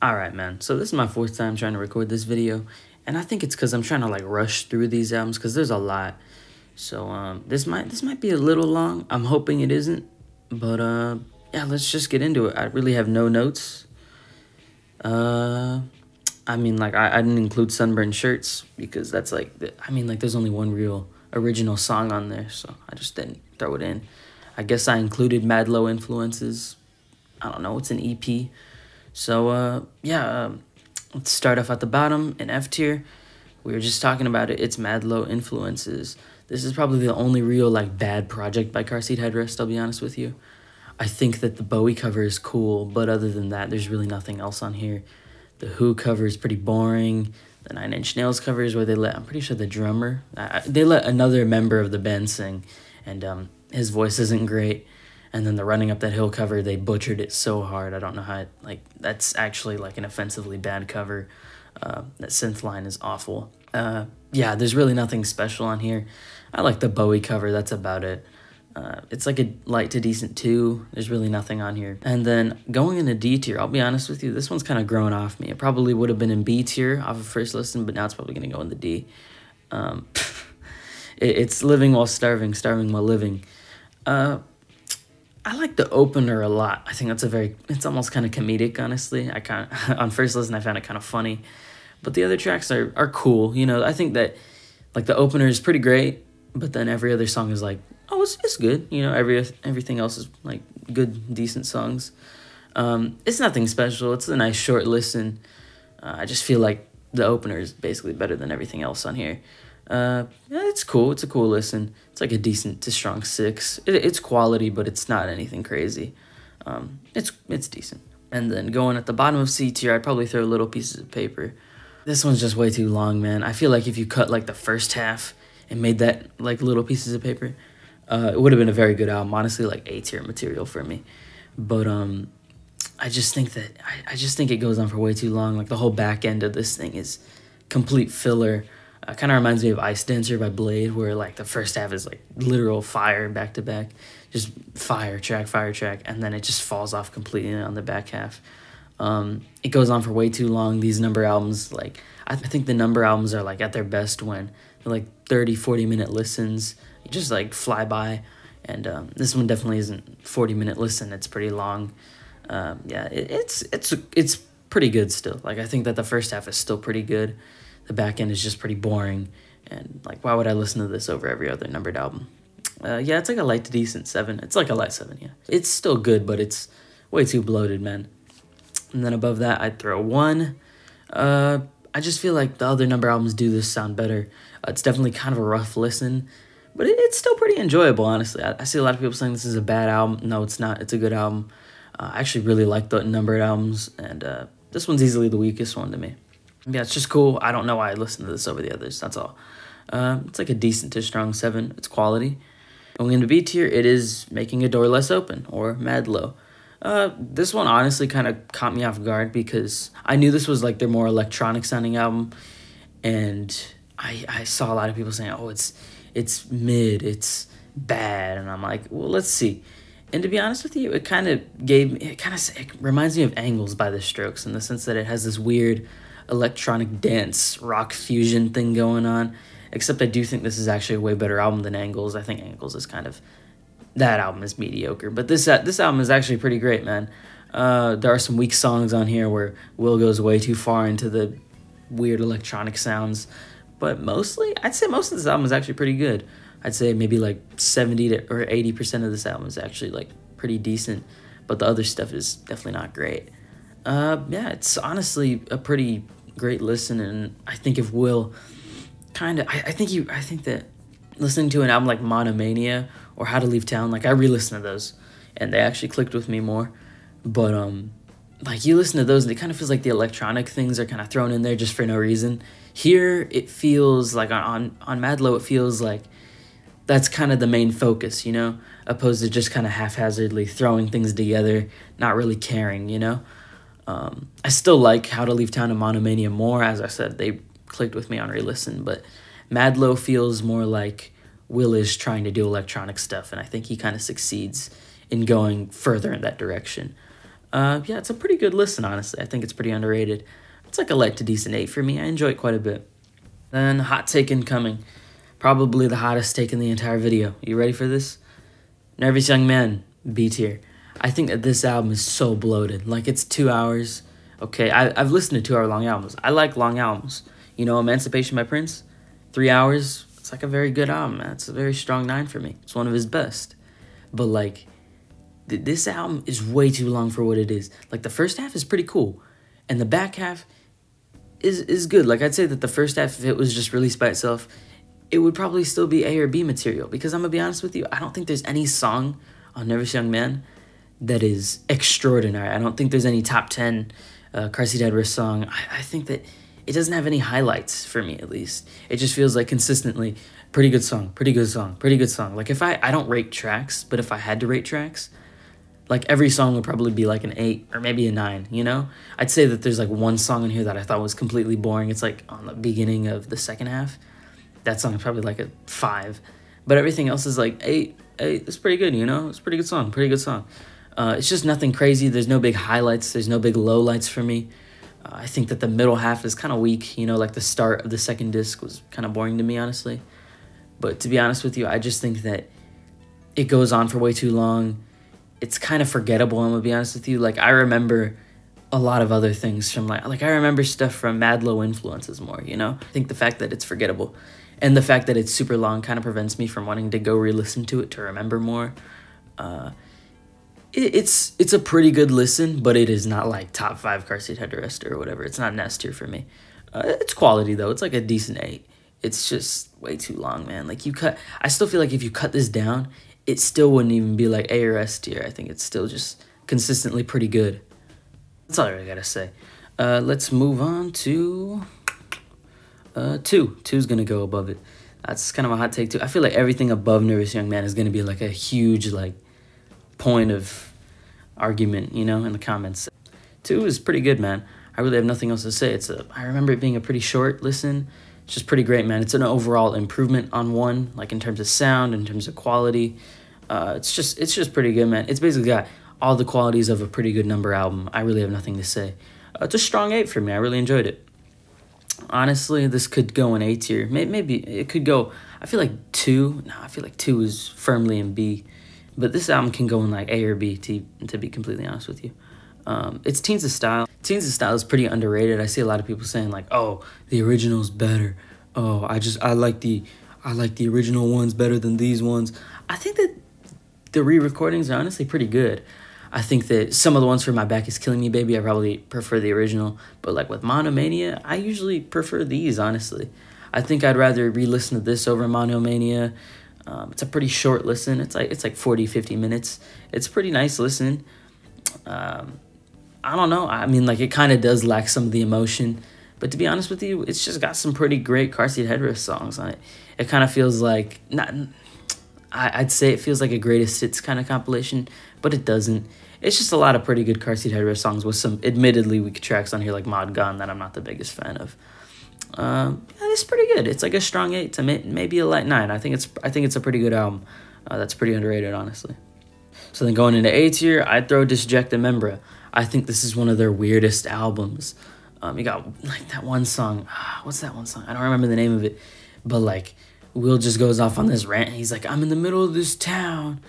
Alright, man. So this is my fourth time trying to record this video, and I think it's because I'm trying to like rush through these albums because there's a lot. So this might be a little long. I'm hoping it isn't, but yeah, let's just get into it. I really have no notes. I mean, like I didn't include Sunburned Shirts because that's like there's only one real original song on there, so I just didn't throw it in. I guess I included Mad Low Influences. I don't know, it's an EP. So, yeah, let's start off at the bottom in F tier. We were just talking about it. It's Mad Low Influences. This is probably the only real, like, bad project by Car Seat Headrest, I'll be honest with you. I think that the Bowie cover is cool, but other than that, there's really nothing else on here. The Who cover is pretty boring. The Nine Inch Nails cover is where they let, I'm pretty sure the drummer, they let another member of the band sing, and his voice isn't great. And then the Running Up That Hill cover, they butchered it so hard. I don't know how that's actually like an offensively bad cover. That synth line is awful. Yeah, there's really nothing special on here. I like the Bowie cover, that's about it. It's like a light to decent 2. There's really nothing on here. And then going into D tier, I'll be honest with you, this one's kind of grown off me. It probably would have been in B tier off of first listen, but now it's probably going to go in the D. It's Living While Starving, Starving While Living. I like the opener a lot. I think it's almost kind of comedic, honestly. On first listen, I found it kind of funny. But the other tracks are cool. You know, I think that, like, the opener is pretty great, but then every other song is like, oh, it's good. You know, everything else is, like, good, decent songs. It's nothing special. It's a nice short listen. I just feel like the opener is basically better than everything else on here. Yeah, it's cool. It's a cool listen. It's like a decent to strong 6. It's quality, but it's not anything crazy. It's decent. And then going at the bottom of C tier, I'd probably throw Little Pieces of Paper. This one's just way too long, man. I feel like if you cut like the first half and made that like Little Pieces of Paper, it would have been a very good album. Honestly, like A tier material for me. But I just think it goes on for way too long. Like the whole back end of this thing is complete filler. Kind of reminds me of Ice Dancer by Blade, where like the first half is like literal fire back to back, just fire track, and then it just falls off completely on the back half. It goes on for way too long. These number albums, like I think the number albums are like at their best when they're like 30-40 minute listens. You just like fly by, and this one definitely isn't 40-minute listen. It's pretty long. Yeah, it's pretty good still. Like I think that the first half is still pretty good. The back end is just pretty boring, and like, why would I listen to this over every other numbered album? Yeah, it's like a light to decent 7. It's like a light 7, yeah. It's still good, but it's way too bloated, man. And then above that, I'd throw 1. I just feel like the other number albums do this sound better. It's definitely kind of a rough listen, but it's still pretty enjoyable, honestly. I see a lot of people saying this is a bad album. No, it's not. It's a good album. I actually really like the numbered albums, and this one's easily the weakest one to me. Yeah, it's just cool. I don't know why I listen to this over the others. That's all. It's like a decent to strong 7. It's quality. Going into B tier, it is Making a Door Less Open, or Mad Low. This one honestly kind of caught me off guard because I knew this was like their more electronic sounding album, and I saw a lot of people saying, oh, it's mid, it's bad, and I'm like, well, let's see. And to be honest with you, it reminds me of Angles by The Strokes in the sense that it has this weird electronic dance rock fusion thing going on, except I do think this is actually a way better album than Angles. I think Angles is that album is mediocre, but this album is actually pretty great, man. There are some weak songs on here where Will goes way too far into the weird electronic sounds, but I'd say most of this album is actually pretty good. I'd say maybe like 70 or 80% of this album is actually like pretty decent, but the other stuff is definitely not great. Yeah, it's honestly a pretty great listen, and I think if Will I think that listening to an album like Monomania or How to Leave Town, like I re-listened to those, and they actually clicked with me more, but like you listen to those and it kind of feels like the electronic things are kind of thrown in there just for no reason. Here, it feels like on Mad Low, it feels like that's kind of the main focus, you know, opposed to just kind of haphazardly throwing things together, not really caring, you know. I still like How to Leave Town and Monomania more. As I said, they clicked with me on re-listen, but Mad Low feels more like Will is trying to do electronic stuff, and I think he kind of succeeds in going further in that direction. Yeah, it's a pretty good listen, honestly. I think it's pretty underrated. It's like a light to decent 8 for me. I enjoy it quite a bit. Then, hot take incoming. Probably the hottest take in the entire video. You ready for this? Nervous Young Man, B tier. I think that this album is so bloated. Like, it's 2 hours. Okay, I've listened to 2 hour long albums. I like long albums. You know, Emancipation by Prince, 3 hours. It's like a very good album, man. It's a very strong 9 for me. It's one of his best. But, like, this album is way too long for what it is. Like, the first half is pretty cool. And the back half is good. Like, I'd say that the first half, if it was just released by itself, it would probably still be A or B material. Because I'm going to be honest with you, I don't think there's any song on Nervous Young Man that is extraordinary. I don't think there's any top 10 Car Seat Headrest song. I think that it doesn't have any highlights for me, at least. It just feels like consistently, pretty good song, pretty good song, pretty good song. Like, if I don't rate tracks, but if I had to rate tracks, like, every song would probably be like an 8 or maybe a 9, you know? I'd say that there's like one song in here that I thought was completely boring. It's like on the beginning of the second half. That song is probably like a 5. But everything else is like 8. It's pretty good, you know? It's a pretty good song, pretty good song. It's just nothing crazy. There's no big highlights. There's no big lowlights for me. I think that the middle half is kind of weak. You know, like the start of the second disc was kind of boring to me, honestly. But to be honest with you, I just think that it goes on for way too long. It's kind of forgettable, I'm going to be honest with you. Like, I remember a lot of other things from, like I remember stuff from Mad Low Influences more, you know? I think the fact that it's forgettable and the fact that it's super long kind of prevents me from wanting to go re-listen to it to remember more. It's a pretty good listen, but it is not like top 5 Car Seat Headrest or whatever. It's not an S tier for me. It's quality, though. It's like a decent 8. It's just way too long, man. Like, I still feel like if you cut this down, it still wouldn't even be like A or S tier. I think it's still just consistently pretty good. That's all I really gotta say. Let's move on to 2. 2's gonna go above it. That's kind of a hot take, too. I feel like everything above Nervous Young Man is gonna be like a huge, like, point of argument, you know, in the comments. 2 is pretty good, man. I really have nothing else to say. I remember it being a pretty short listen. It's just pretty great, man. It's an overall improvement on 1, like in terms of sound, in terms of quality. It's just pretty good, man. It's basically got all the qualities of a pretty good number album. I really have nothing to say. It's a strong 8 for me. I really enjoyed it. Honestly, this could go in A tier. Maybe it could go, I feel like 2. No, I feel like 2 is firmly in B. But this album can go in like A or B, to be completely honest with you. It's Teens of Style. Teens of Style is pretty underrated. I see a lot of people saying like, "Oh, the original's better. Oh, I like the original ones better than these ones." I think that the re-recordings are honestly pretty good. I think that some of the ones for My Back Is Killing Me, Baby, I probably prefer the original. But like with Monomania, I usually prefer these, honestly. I think I'd rather re-listen to this over Monomania. It's a pretty short listen. It's like 40, 50 minutes. It's a pretty nice listen. I don't know. I mean, like, it kind of does lack some of the emotion. But to be honest with you, it's just got some pretty great Car Seat Headrest songs on it. It kind of feels like, I'd say it feels like a greatest hits kind of compilation, but it doesn't. It's just a lot of pretty good Car Seat Headrest songs with some admittedly weak tracks on here like Mod Gone that I'm not the biggest fan of. Yeah, it's pretty good. It's like a strong 8 to maybe a light 9. I think it's a pretty good album. That's pretty underrated, honestly. So then going into A tier, I'd throw Disjecta Membra. I think this is one of their weirdest albums. You got like that one song. What's that one song? I don't remember the name of it. But like, Will just goes off on this rant. And he's like, I'm in the middle of this town,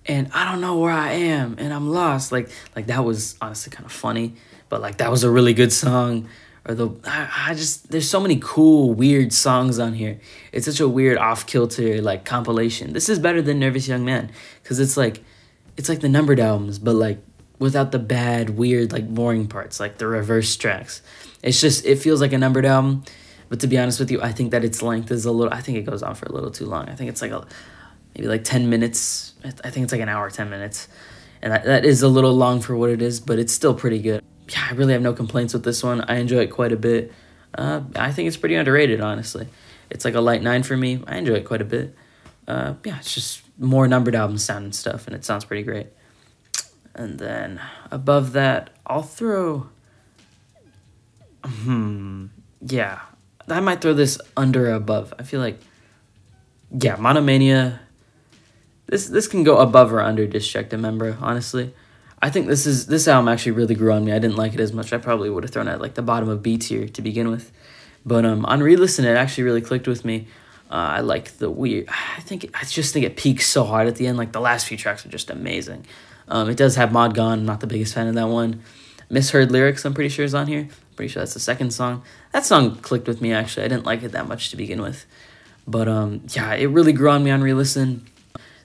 and I don't know where I am, and I'm lost. Like that was honestly kind of funny. But like, that was a really good song. Or there's so many cool, weird songs on here. It's such a weird, off-kilter, like, compilation. This is better than Nervous Young Man, because it's like the numbered albums, but like without the bad, weird, like boring parts, like the reverse tracks. It feels like a numbered album, but to be honest with you, I think that its length is I think it goes on for a little too long. I think it's like maybe like 10 minutes. I think it's like an hour, 10 minutes. And that is a little long for what it is, but it's still pretty good. Yeah, I really have no complaints with this one. I enjoy it quite a bit. I think it's pretty underrated, honestly. It's like a light 9 for me. I enjoy it quite a bit. Yeah, it's just more numbered album sound and stuff, and it sounds pretty great. And then above that, I'll throw... Yeah, I might throw this under or above. I feel like... Yeah, Monomania... This can go above or under Disjecta Membra, honestly. I think this album actually really grew on me. I didn't like it as much. I probably would have thrown it at like the bottom of B tier to begin with. But on re-listen, it actually really clicked with me. I like the weird. I just think it peaks so hard at the end. Like the last few tracks are just amazing. It does have Mod Gone. I'm not the biggest fan of that one. Misheard Lyrics, I'm pretty sure, is on here. Pretty sure that's the second song. That song clicked with me, actually. I didn't like it that much to begin with. But yeah, it really grew on me on re-listen.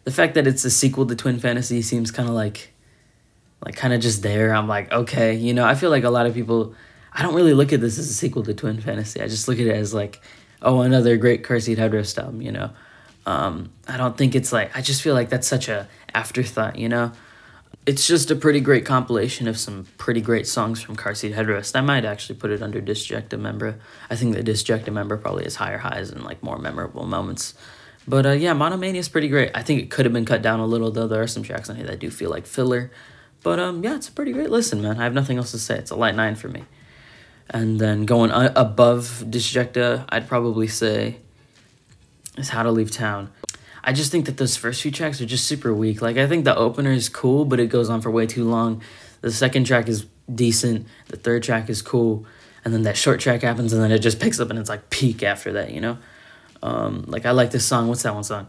The fact that it's a sequel to Twin Fantasy seems kind of like kind of just there. I'm like, okay, you know, I feel like a lot of people, I don't really look at this as a sequel to Twin Fantasy. I just look at it as like, oh, another great Car Seat Headrest album, you know. I don't think it's like, I just feel like that's such a afterthought, you know. It's just a pretty great compilation of some pretty great songs from Car Seat Headrest. I might actually put it under Disjecta Membra. I think the Disjecta Membra probably has higher highs and like more memorable moments. But yeah, Monomania is pretty great. I think it could have been cut down a little, though. There are some tracks on here that do feel like filler. But yeah, it's a pretty great listen, man. I have nothing else to say. It's a light 9 for me. And then going above Disjecta, I'd probably say is How to Leave Town. I just think that those first few tracks are just super weak. Like, I think the opener is cool, but it goes on for way too long. The second track is decent. The third track is cool. And then that short track happens, and then it just picks up, and it's like peak after that, you know? Like, I like this song. What's that one song?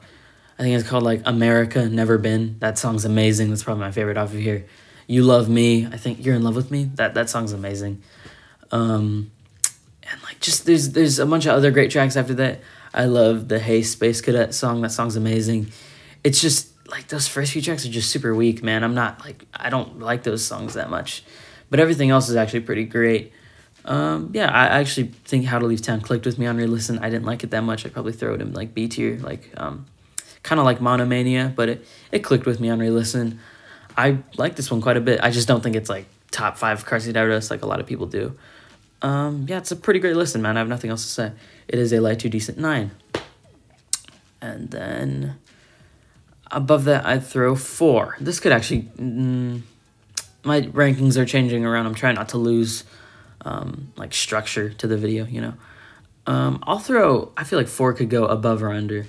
I think it's called, like, America, Never Been. That song's amazing. That's probably my favorite off of here. You Love Me. I think You're in Love with Me. That song's amazing. And, like, just there's a bunch of other great tracks after that. I love the Hey Space Cadet song. That song's amazing. It's just, like, those first few tracks are just super weak, man. I don't like those songs that much. But everything else is actually pretty great. Yeah, I actually think How to Leave Town clicked with me on re-listen. I didn't like it that much. I'd probably throw it in, like, B tier, like, kind of like Monomania, but it clicked with me on re-listen. I like this one quite a bit. I just don't think it's, like, top 5 Car Seat Headrest like a lot of people do. Yeah, it's a pretty great listen, man. I have nothing else to say. It is a light to decent 9. And then above that, I'd throw 4. This could actually... my rankings are changing around. I'm trying not to lose, like, structure to the video, you know. I'll throw... I feel like 4 could go above or under.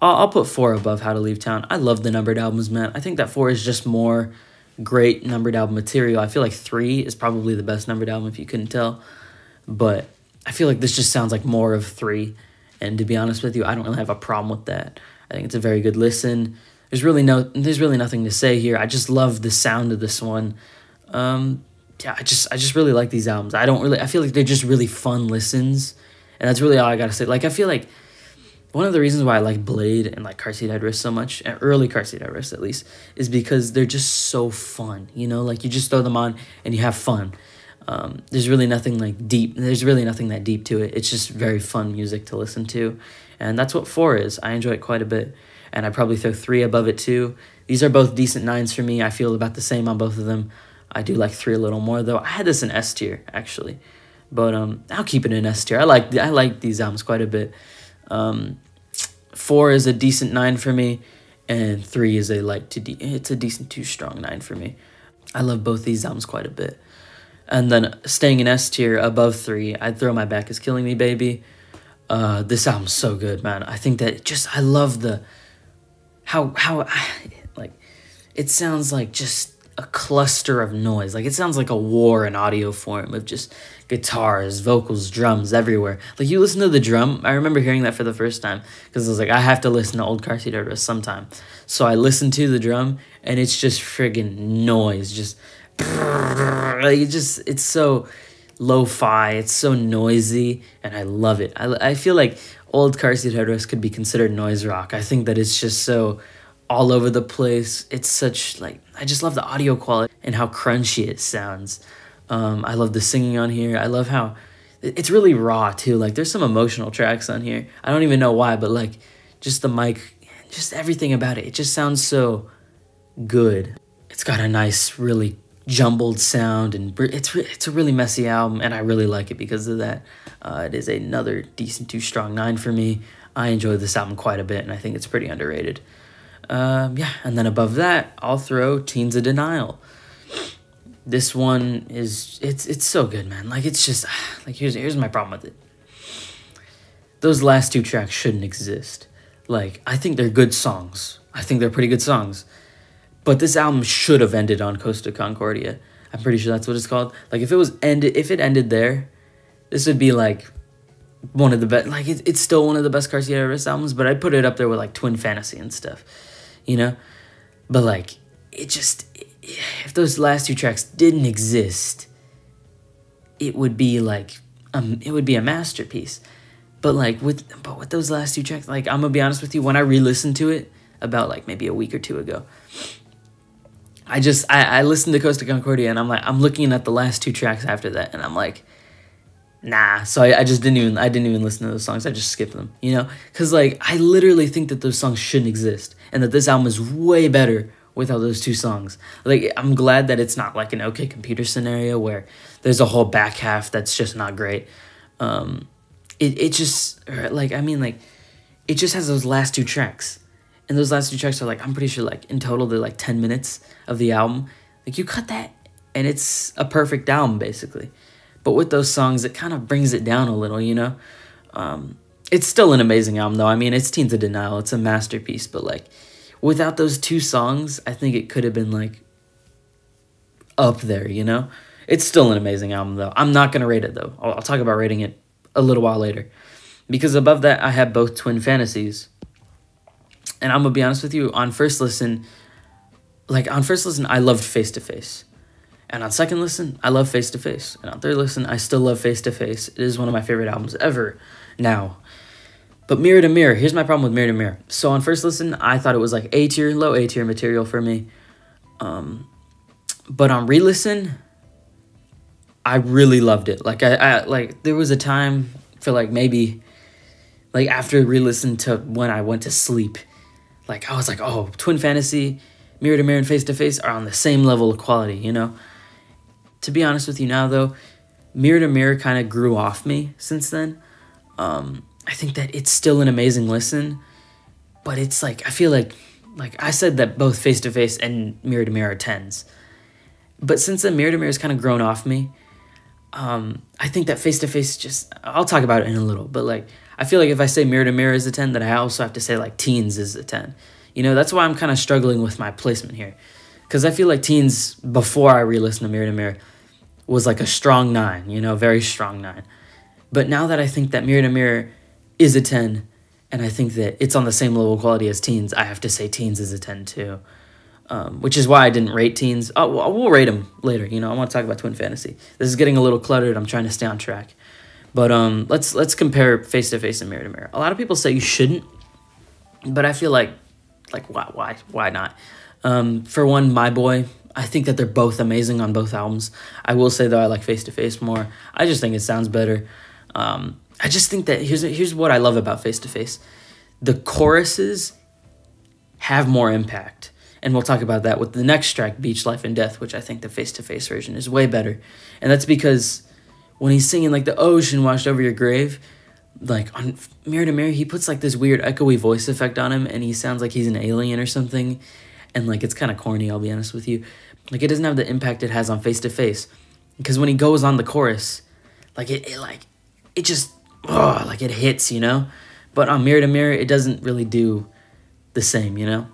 I'll put 4 above How to Leave Town. I love the numbered albums, man. I think that 4 is just more great numbered album material. I feel like 3 is probably the best numbered album, if you couldn't tell. But I feel like this just sounds like more of 3. And to be honest with you, I don't really have a problem with that. I think it's a very good listen. There's really nothing to say here. I just love the sound of this one. Yeah, I just really like these albums. I feel like they're just really fun listens. And that's really all I gotta say. Like, I feel like one of the reasons why I like Blade and like Car Seat Headrest so much, and early Car Seat Headrest at least, is because they're just so fun, you know? Like, you just throw them on and you have fun. There's really nothing like deep. There's really nothing that deep to it. It's just very fun music to listen to. And that's what 4 is. I enjoy it quite a bit. And I probably throw 3 above it too. These are both decent 9s for me. I feel about the same on both of them. I do like 3 a little more though. I had this in S tier actually. But I'll keep it in S tier. I like these albums quite a bit. 4 is a decent 9 for me, and 3 is it's a decent to strong 9 for me. I love both these albums quite a bit. And then staying in S tier above 3, I'd throw My Back Is Killing Me, Baby. This album's so good, man. I think that I love the how like it sounds like just a cluster of noise. Like, it sounds like a war in audio form of just guitars, vocals, drums everywhere. Like, you listen to the drum. I remember hearing that for the first time because I was like, I have to listen to old Car Seat Headrest sometime. So I listened to the drum, and it's just friggin' noise. Just like, it's so lo-fi. It's so noisy, and I love it. I feel like old Car Seat Headrest could be considered noise rock. I think that it's just so all over the place. It's such, like, I just love the audio quality and how crunchy it sounds. I love the singing on here. I love how it's really raw too. Like, there's some emotional tracks on here. I don't even know why, but like, just the mic, just everything about it. It just sounds so good. It's got a nice, really jumbled sound, and it's a really messy album, and I really like it because of that. It is another decent to strong 9 for me. I enjoy this album quite a bit, and I think it's pretty underrated. Yeah, and then above that, I'll throw Teens of Denial. This one is, it's so good, man. Like, it's just, like, here's my problem with it. Those last 2 tracks shouldn't exist. Like, I think they're good songs. I think they're pretty good songs. But this album should have ended on Costa Concordia. I'm pretty sure that's what it's called. Like if it ended there, this would be like one of the best. Like it's still one of the best Car Seat Headrest albums, but I'd put it up there with like Twin Fantasy and stuff, you know. But like if those last two tracks didn't exist, it would be like it would be a masterpiece. But with those last two tracks, like I'm gonna be honest with you, when I re-listened to it about like maybe a week or two ago, I listened to Costa Concordia and I'm looking at the last two tracks after that and I'm like, nah. So I didn't even listen to those songs. I just skipped them, you know? Because like I literally think that those songs shouldn't exist and that this album is way better without those two songs. Like I'm glad that it's not like an OK Computer scenario where there's a whole back half that's just not great. It just it just has those last two tracks. And those last two tracks are like, I'm pretty sure like in total they're like 10 minutes of the album. Like you cut that and it's a perfect album basically. But with those songs, it kind of brings it down a little, you know? It's still an amazing album though. I mean, it's Teens of Denial. It's a masterpiece. But like without those two songs, I think it could have been like up there, you know? It's still an amazing album though. I'm not going to rate it though. I'll talk about rating it a little while later. Because above that, I have both Twin Fantasies. And I'm going to be honest with you, on first listen, I loved Face to Face. And on second listen, I love Face to Face. And on third listen, I still love Face to Face. It is one of my favorite albums ever now. But Mirror to Mirror, here's my problem with Mirror to Mirror. So on first listen, I thought it was like A tier, low A tier material for me. But on re-listen, I really loved it. Like like there was a time for like maybe like after re-listen to when I went to sleep, like I was like, oh, Twin Fantasy, Mirror to Mirror, and Face to Face are on the same level of quality, you know? To be honest with you now, though, Mirror to Mirror kind of grew off me since then. I think that it's still an amazing listen, but it's like, I feel like I said that both Face to Face and Mirror to Mirror are 10s. But since then, Mirror to Mirror has kind of grown off me. I think that Face to Face just, I'll talk about it in a little, but like, I feel like if I say Mirror to Mirror is a 10, then I also have to say like Teens is a 10. You know, that's why I'm kind of struggling with my placement here. Because I feel like Teens, before I re-listened to Mirror to Mirror, was like a strong 9, you know, very strong 9. But now that I think that Mirror to Mirror is a 10, and I think that it's on the same level of quality as Teens, I have to say Teens is a 10 too. Which is why I didn't rate Teens. Oh, we'll rate them later, you know, I want to talk about Twin Fantasy. This is getting a little cluttered, I'm trying to stay on track. But let's compare Face to Face and Mirror to Mirror. A lot of people say you shouldn't, but I feel like why not? For one, My Boy, I think that they're both amazing on both albums. I will say though, I like Face to Face more. I just think it sounds better. I just think that here's what I love about Face to Face. The choruses have more impact, and we'll talk about that with the next track, Beach Life and Death, which I think the Face to Face version is way better, and that's because when he's singing like the ocean washed over your grave, like on Mirror to Mirror, he puts like this weird echoey voice effect on him and he sounds like he's an alien or something. And like it's kind of corny, I'll be honest with you. Like it doesn't have the impact it has on Face to Face. Because when he goes on the chorus, like it just like it hits, you know? But on Mirror to Mirror, it doesn't really do the same, you know?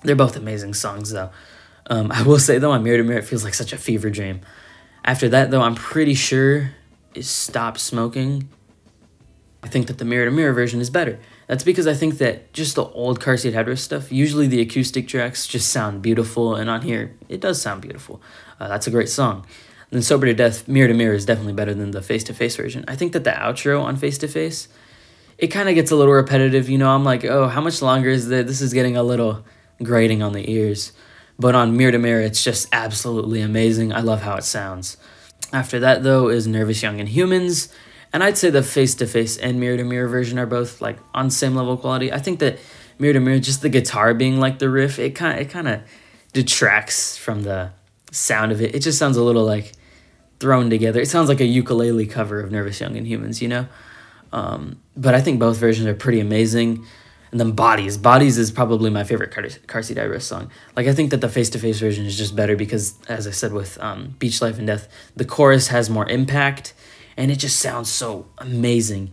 They're both amazing songs though. I will say though, on Mirror to Mirror, it feels like such a fever dream. After that, though, I'm pretty sure is Stop Smoking. I think that the Mirror to Mirror version is better. That's because I think that just the old Car Seat Headrest stuff, usually the acoustic tracks just sound beautiful, and on here, it does sound beautiful. That's a great song. And then Sober to Death, Mirror to Mirror is definitely better than the Face to Face version. I think that the outro on Face to Face, it kind of gets a little repetitive, you know? I'm like, oh, how much longer is this? This is getting a little grating on the ears. But on Mirror to Mirror, it's just absolutely amazing. I love how it sounds. After that, though, is Nervous Young and Humans. And I'd say the Face to Face and Mirror to Mirror version are both like on same level of quality. I think that Mirror to Mirror, just the guitar being like the riff, it kind of detracts from the sound of it. It just sounds a little like thrown together. It sounds like a ukulele cover of Nervous Young and Humans, you know? But I think both versions are pretty amazing. And then Bodies. Bodies is probably my favorite Car Seat Headrest song. Like, I think that the face-to-face version is just better because, as I said with Beach Life and Death, the chorus has more impact, and it just sounds so amazing.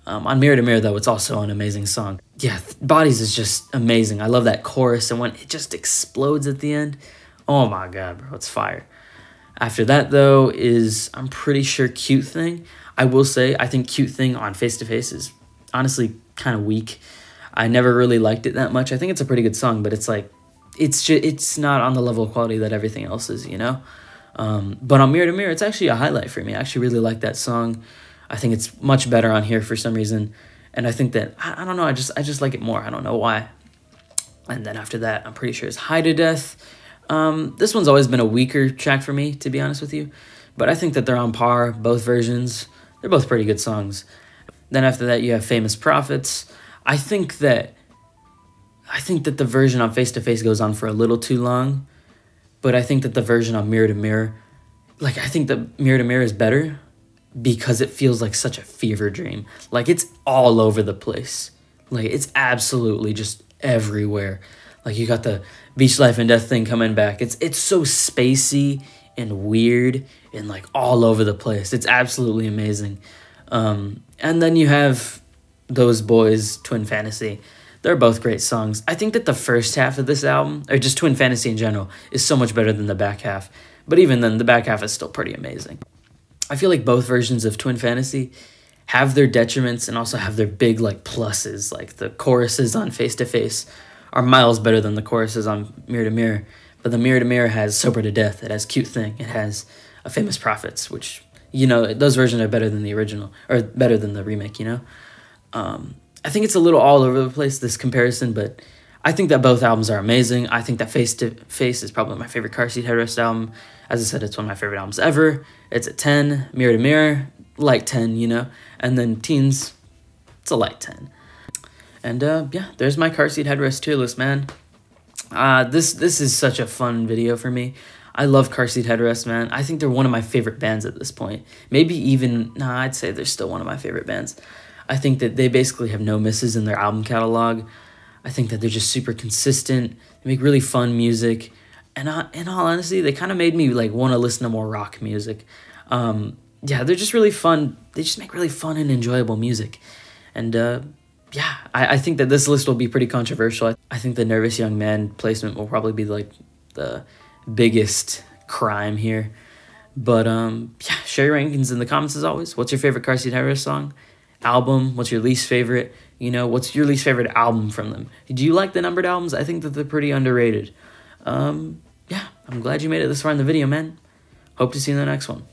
On Mirror to Mirror, though, it's also an amazing song. yeah, Bodies is just amazing. I love that chorus, and when it just explodes at the end, oh my god, bro, it's fire. After that, though, is, I'm pretty sure, Cute Thing. I will say, I think Cute Thing on Face to Face is honestly kind of weak. I never really liked it that much. I think it's a pretty good song, but it's like, it's not on the level of quality that everything else is, you know? But on Mirror to Mirror, it's actually a highlight for me. I actually really like that song. I think it's much better on here for some reason. And I think that, I don't know, I just like it more. I don't know why. And then after that, I'm pretty sure it's High to Death. This one's always been a weaker track for me, to be honest with you. But I think that they're on par, both versions. They're both pretty good songs. Then after that, you have Famous Prophets. I think that the version on Face to Face goes on for a little too long. But I think that the version on Mirror to Mirror, like, I think that Mirror to Mirror is better because it feels like such a fever dream. Like, it's all over the place. Like, it's absolutely just everywhere. Like, you got the Beach Life and Death thing coming back. It's so spacey and weird and, like, all over the place. It's absolutely amazing. And then you have Those Boys, Twin Fantasy. They're both great songs. I think that the first half of this album, or just Twin Fantasy in general, is so much better than the back half. But even then, the back half is still pretty amazing. I feel like both versions of Twin Fantasy have their detriments and also have their big, like, pluses. Like, the choruses on Face to Face are miles better than the choruses on Mirror to Mirror. But the Mirror to Mirror has Sober to Death. It has Cute Thing. It has a Famous Prophets, which, you know, those versions are better than the original, or better than the remake, you know? I think it's a little all over the place, this comparison, but I think that both albums are amazing. I think that Face to Face is probably my favorite Car Seat Headrest album. As I said, it's one of my favorite albums ever. It's a 10. Mirror to Mirror, light 10, you know? And then Teens, it's a light 10. And yeah, there's my Car Seat Headrest tier list, man. This is such a fun video for me. I love Car Seat Headrest, man. I think they're one of my favorite bands at this point. Maybe even, nah, I'd say they're still one of my favorite bands. I think that they basically have no misses in their album catalog. I think that they're just super consistent. They make really fun music. And in all honesty, they kind of made me like want to listen to more rock music. Yeah, they're just really fun. They just make really fun and enjoyable music. And yeah, I think that this list will be pretty controversial. I think the Nervous Young Man placement will probably be like the biggest crime here. But yeah, share your rankings in the comments as always. What's your favorite Car Seat Headrest song? Album? What's your least favorite? You know, what's your least favorite album from them? Do you like the numbered albums? I think that they're pretty underrated. Yeah, I'm glad you made it this far in the video, man. Hope to see you in the next one.